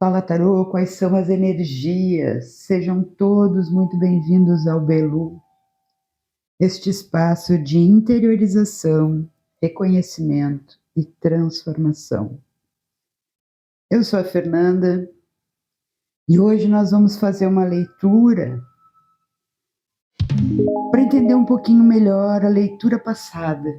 Fala Tarô, quais são as energias? Sejam todos muito bem-vindos ao Belu, este espaço de interiorização, reconhecimento e transformação. Eu sou a Fernanda e hoje nós vamos fazer uma leitura para entender um pouquinho melhor a leitura passada.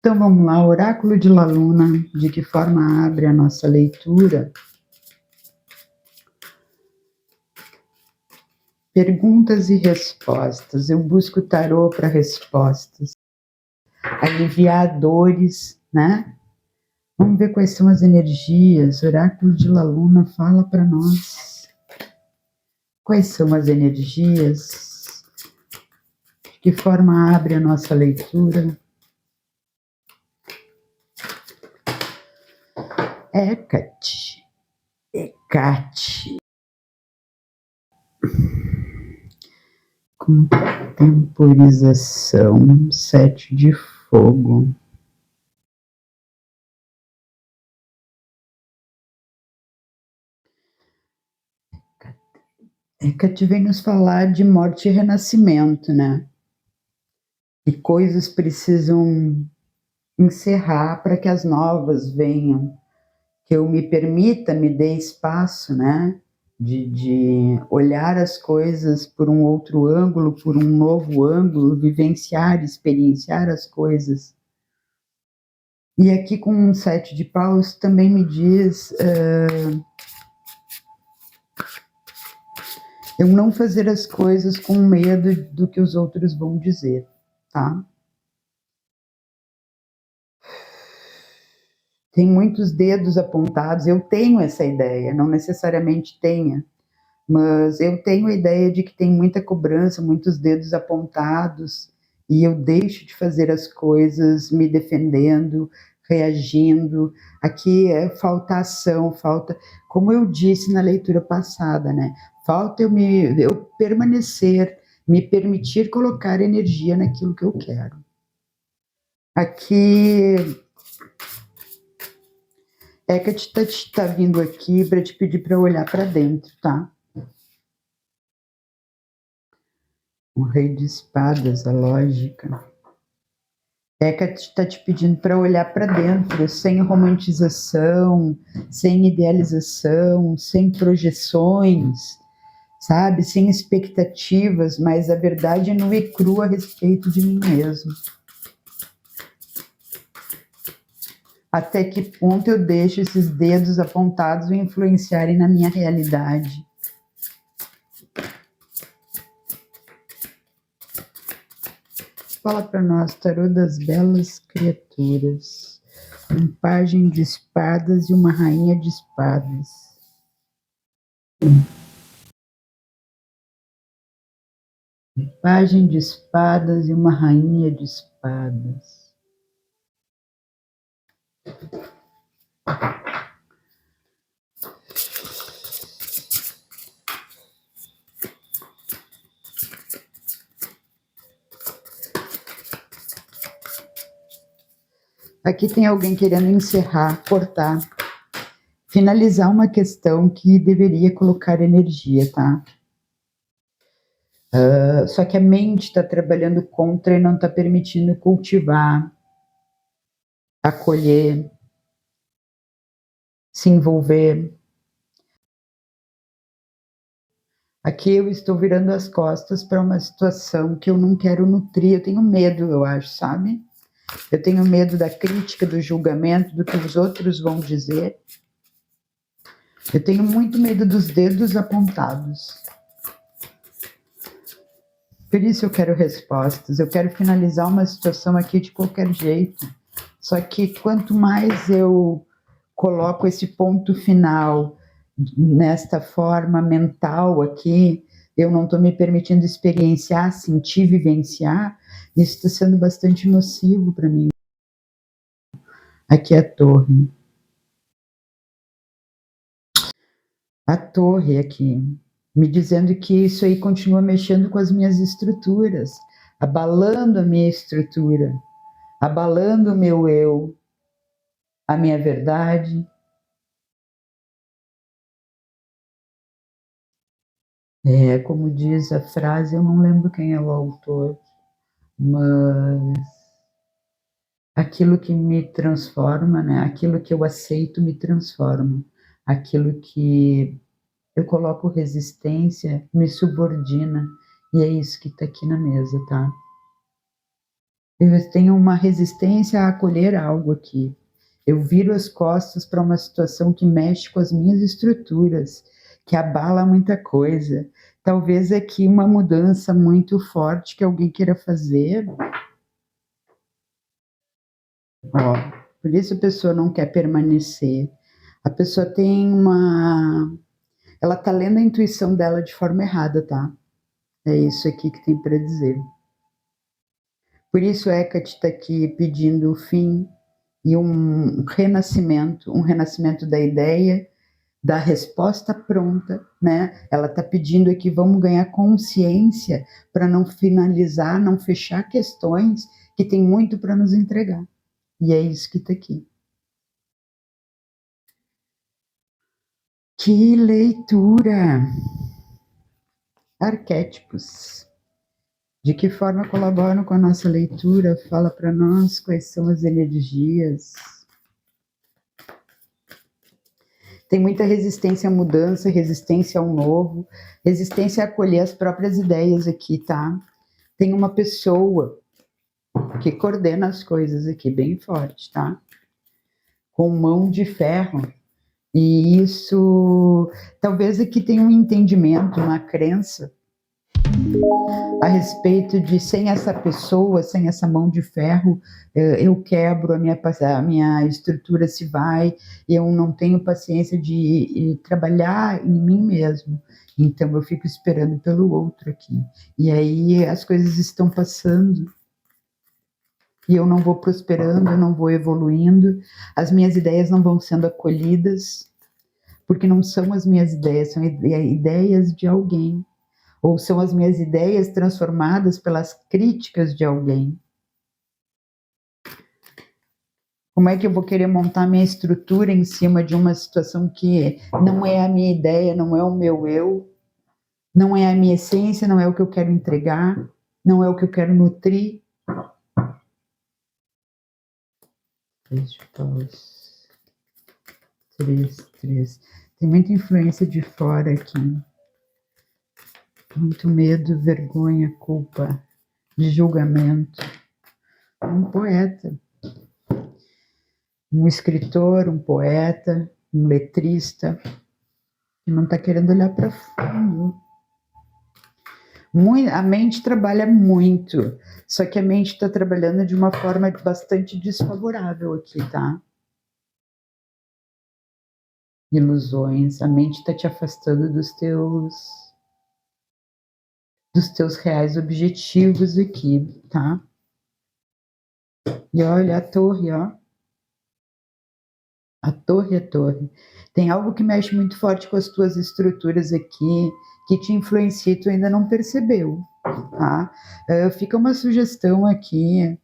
Então vamos lá, Oráculo de La Luna, de que forma abre a nossa leitura? Perguntas e respostas. Eu busco tarô para respostas. Aliviar dores, né? Vamos ver quais são as energias. Oráculo de La Luna fala para nós. Quais são as energias? De que forma abre a nossa leitura? Hecate. Contemporização, 7 de fogo. Hecate vem nos falar de morte e renascimento, né? E coisas precisam encerrar para que as novas venham. Que eu me permita, me dê espaço, né? De olhar as coisas por um outro ângulo, por um novo ângulo, vivenciar, experienciar as coisas. E aqui com um 7 de paus também me diz eu não fazer as coisas com medo do que os outros vão dizer, tá? Tem muitos dedos apontados, eu tenho essa ideia, não necessariamente tenha, mas eu tenho a ideia de que tem muita cobrança, muitos dedos apontados, e eu deixo de fazer as coisas me defendendo, reagindo. Aqui falta ação, falta, como eu disse na leitura passada, né? Falta eu permanecer, me permitir colocar energia naquilo que eu quero. Aqui, Hecate tá vindo aqui para te pedir para olhar para dentro, tá? O rei de espadas, a lógica. Hecate está te pedindo para olhar para dentro, sem romantização, sem idealização, sem projeções, sabe? Sem expectativas, mas a verdade nua e crua a respeito de mim mesmo. Até que ponto eu deixo esses dedos apontados influenciarem na minha realidade? Fala para nós, tarô das belas criaturas. Um pajem de espadas e uma rainha de espadas. Um pajem de espadas e uma rainha de espadas. Aqui tem alguém querendo encerrar, cortar, finalizar uma questão que deveria colocar energia, tá? Só que a mente está trabalhando contra e não está permitindo cultivar, acolher, se envolver. Aqui eu estou virando as costas para uma situação que eu não quero nutrir, eu tenho medo, eu acho, sabe? Eu tenho medo da crítica, do julgamento, do que os outros vão dizer. Eu tenho muito medo dos dedos apontados. Por isso eu quero respostas, eu quero finalizar uma situação aqui de qualquer jeito. Só que quanto mais eu coloco esse ponto final nesta forma mental aqui, eu não estou me permitindo experienciar, sentir, vivenciar, isso está sendo bastante nocivo para mim. Aqui é a torre. A torre aqui, me dizendo que isso aí continua mexendo com as minhas estruturas, abalando a minha estrutura, abalando o meu eu, a minha verdade. Como diz a frase, eu não lembro quem é o autor, mas aquilo que me transforma, né? Aquilo que eu aceito me transforma. Aquilo que eu coloco resistência me subordina. E é isso que está aqui na mesa, tá? Eu tenho uma resistência a acolher algo aqui. Eu viro as costas para uma situação que mexe com as minhas estruturas, que abala muita coisa. Talvez aqui uma mudança muito forte que alguém queira fazer. Ó, por isso a pessoa não quer permanecer. A pessoa tem uma. Ela tá lendo a intuição dela de forma errada, tá? É isso aqui que tem para dizer. Por isso Hecate está aqui pedindo o fim e um renascimento da ideia, da resposta pronta, né? Ela está pedindo aqui, vamos ganhar consciência para não finalizar, não fechar questões que tem muito para nos entregar. E é isso que está aqui. Que leitura! Arquétipos. De que forma colaboram com a nossa leitura? Fala para nós quais são as energias. Tem muita resistência à mudança, resistência ao novo, resistência a acolher as próprias ideias aqui, tá? Tem uma pessoa que coordena as coisas aqui bem forte, tá? Com mão de ferro. E isso, talvez aqui tenha um entendimento, uma crença a respeito de sem essa pessoa, sem essa mão de ferro, eu quebro, a minha estrutura se vai, eu não tenho paciência de trabalhar em mim mesmo. Então eu fico esperando pelo outro aqui. E aí as coisas estão passando e eu não vou prosperando, eu não vou evoluindo, as minhas ideias não vão sendo acolhidas, porque não são as minhas ideias, são ideias de alguém. Ou são as minhas ideias transformadas pelas críticas de alguém? Como é que eu vou querer montar minha estrutura em cima de uma situação que não é a minha ideia, não é o meu eu, não é a minha essência, não é o que eu quero entregar, não é o que eu quero nutrir? Três de paus. Três. Tem muita influência de fora aqui. Muito medo, vergonha, culpa, de julgamento. Um poeta. Um escritor, um poeta, um letrista, que não está querendo olhar para fundo. A mente trabalha muito, só que a mente está trabalhando de uma forma bastante desfavorável aqui, tá? Ilusões, a mente está te afastando dos teus reais objetivos aqui, tá? E olha a torre, ó. A torre. Tem algo que mexe muito forte com as tuas estruturas aqui, que te influencia e tu ainda não percebeu, tá? Fica uma sugestão aqui,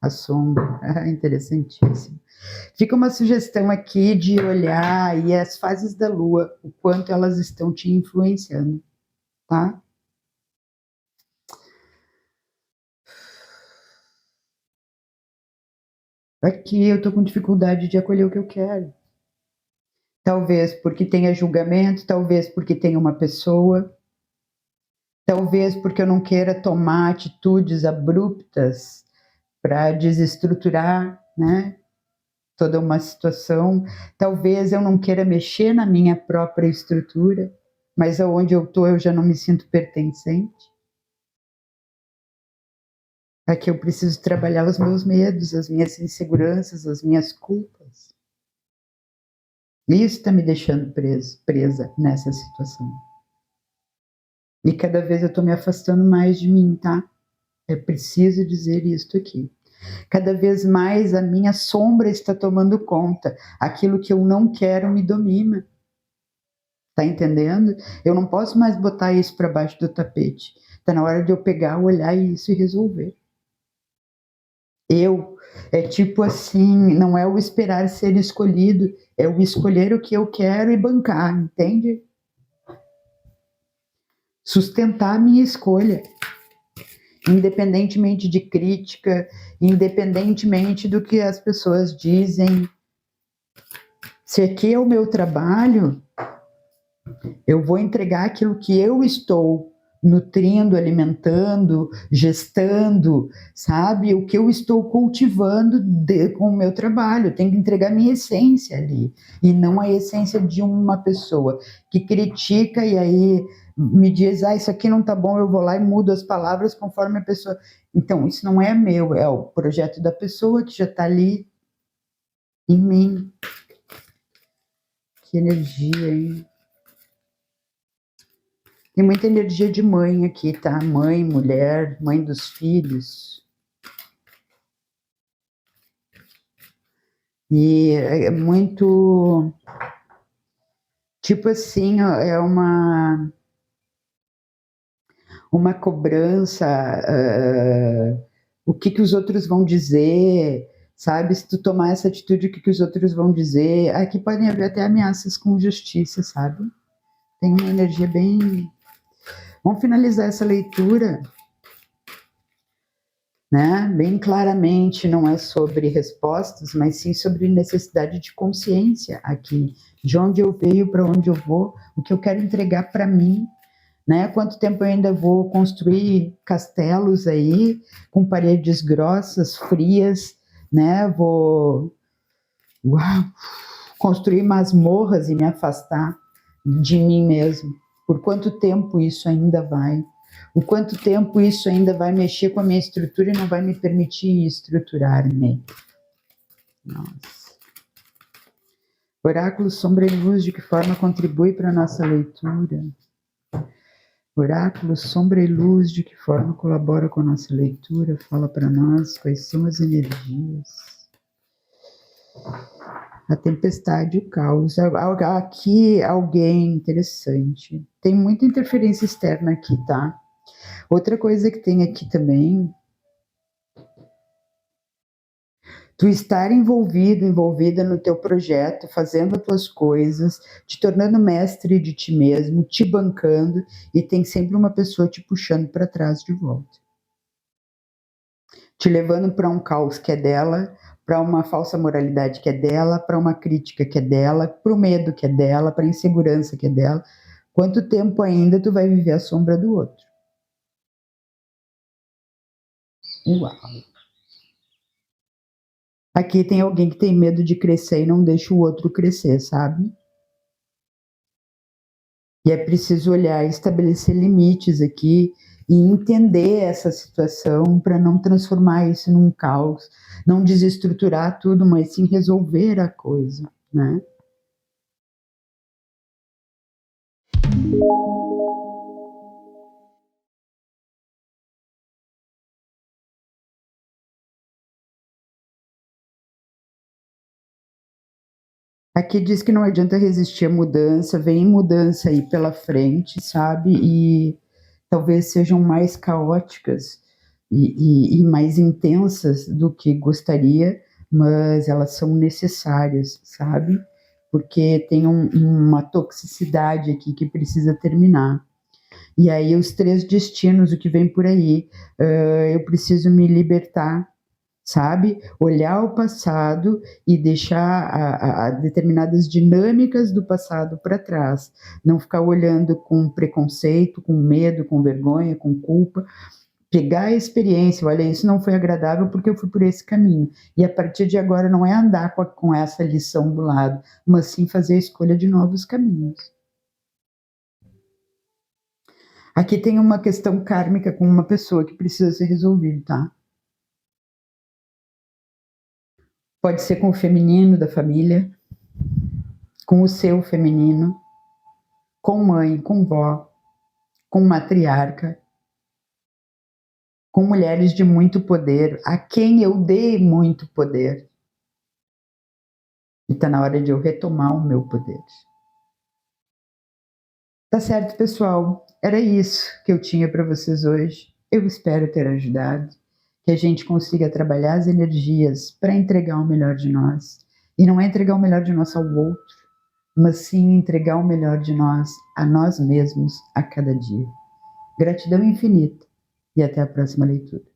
a sombra, interessantíssimo. Fica uma sugestão aqui de olhar aí as fases da lua, o quanto elas estão te influenciando, tá? Aqui eu tô com dificuldade de acolher o que eu quero. Talvez porque tenha julgamento, talvez porque tenha uma pessoa, talvez porque eu não queira tomar atitudes abruptas para desestruturar, né, toda uma situação. Talvez eu não queira mexer na minha própria estrutura, mas aonde eu estou eu já não me sinto pertencente. Aqui eu preciso trabalhar os meus medos, as minhas inseguranças, as minhas culpas. Isso está me deixando presa nessa situação. E cada vez eu estou me afastando mais de mim, tá? É preciso dizer isto aqui. Cada vez mais a minha sombra está tomando conta. Aquilo que eu não quero me domina. Tá entendendo? Eu não posso mais botar isso para baixo do tapete. Tá na hora de eu pegar, olhar isso e resolver. É tipo assim, não é o esperar ser escolhido, é o escolher o que eu quero e bancar, entende? sustentar a minha escolha, independentemente de crítica, independentemente do que as pessoas dizem. Se aqui é o meu trabalho, eu vou entregar aquilo que eu estou nutrindo, alimentando, gestando, sabe? O que eu estou cultivando com o meu trabalho. Eu tenho que entregar minha essência ali, e não a essência de uma pessoa que critica e aí me diz, isso aqui não tá bom, eu vou lá e mudo as palavras conforme a pessoa... Então, isso não é meu, é o projeto da pessoa que já está ali em mim. Que energia, hein? Tem muita energia de mãe aqui, tá? Mãe, mulher, mãe dos filhos. E é muito... Tipo assim, é uma cobrança, o que os outros vão dizer, sabe? Se tu tomar essa atitude, o que os outros vão dizer. Aqui podem haver até ameaças com justiça, sabe? Tem uma energia bem... Vamos finalizar essa leitura, né? Bem claramente, não é sobre respostas, mas sim sobre necessidade de consciência aqui, de onde eu veio, para onde eu vou, o que eu quero entregar para mim, né? Quanto tempo eu ainda vou construir castelos aí, com paredes grossas, frias, né? Vou construir masmorras e me afastar de mim mesmo. Por quanto tempo isso ainda vai? O quanto tempo isso ainda vai mexer com a minha estrutura e não vai me permitir estruturar-me? Nossa. Oráculo, sombra e luz, de que forma contribui para a nossa leitura? Oráculo, sombra e luz, de que forma colabora com a nossa leitura? Fala para nós quais são as energias. A tempestade, o caos. Aqui, alguém interessante. Tem muita interferência externa aqui, tá? Outra coisa que tem aqui também, tu estar envolvida no teu projeto, fazendo as tuas coisas, te tornando mestre de ti mesmo, te bancando, e tem sempre uma pessoa te puxando para trás de volta. Te levando para um caos que é dela, para uma falsa moralidade que é dela, para uma crítica que é dela, para o medo que é dela, para a insegurança que é dela. Quanto tempo ainda tu vai viver a sombra do outro? Uau! Aqui tem alguém que tem medo de crescer e não deixa o outro crescer, sabe? E é preciso olhar e estabelecer limites aqui e entender essa situação para não transformar isso num caos, não desestruturar tudo, mas sim resolver a coisa, né? Aqui diz que não adianta resistir à mudança, vem mudança aí pela frente, sabe? E talvez sejam mais caóticas e mais intensas do que gostaria, mas elas são necessárias, sabe? Porque tem uma toxicidade aqui que precisa terminar. E aí os 3 destinos, o que vem por aí, eu preciso me libertar, sabe? Olhar o passado e deixar a determinadas dinâmicas do passado para trás. Não ficar olhando com preconceito, com medo, com vergonha, com culpa. Pegar a experiência, olha, isso não foi agradável porque eu fui por esse caminho. E a partir de agora não é andar com essa lição do lado, mas sim fazer a escolha de novos caminhos. Aqui tem uma questão kármica com uma pessoa que precisa ser resolvida, tá? Pode ser com o feminino da família, com o seu feminino, com mãe, com vó, com matriarca, com mulheres de muito poder, a quem eu dei muito poder. E está na hora de eu retomar o meu poder. Tá certo, pessoal? Era isso que eu tinha para vocês hoje. Eu espero ter ajudado, que a gente consiga trabalhar as energias para entregar o melhor de nós. E não é entregar o melhor de nós ao outro, mas sim entregar o melhor de nós a nós mesmos a cada dia. Gratidão infinita e até a próxima leitura.